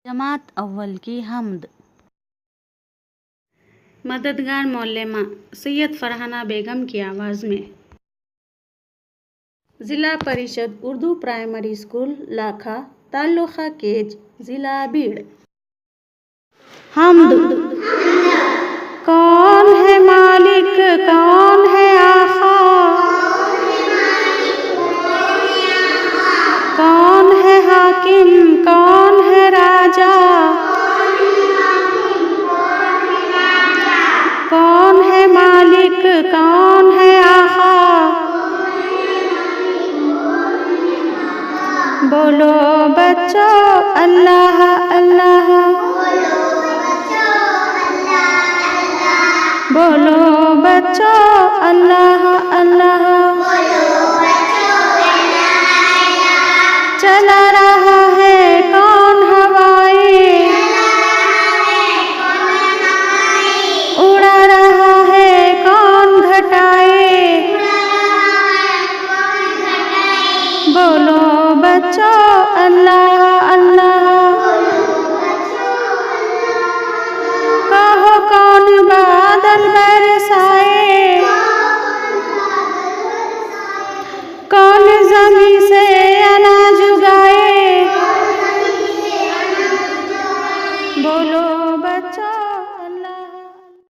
जमात अव्वल की हमद। मददगार मौलेमा सैयद फरहाना बेगम की आवाज़ में। ज़िला परिषद उर्दू प्राइमरी स्कूल लाखा, तालुका केज, ज़िला बीड़। हमद। कौन है मालिक, कौन है आका, कौन है हाकिम, कौन है राजा, कौन है मालिक, कौन है आका, बोलो बच्चों अल्लाह अल्लाह, बोलो बच्चों अल्लाह अल्लाह। चला रहा है कौन हवाएं, उड़ा रहा है कौन घटाएं, बोलो बच्चों अल्लाह अल्लाह। कहो कौन बादल बरस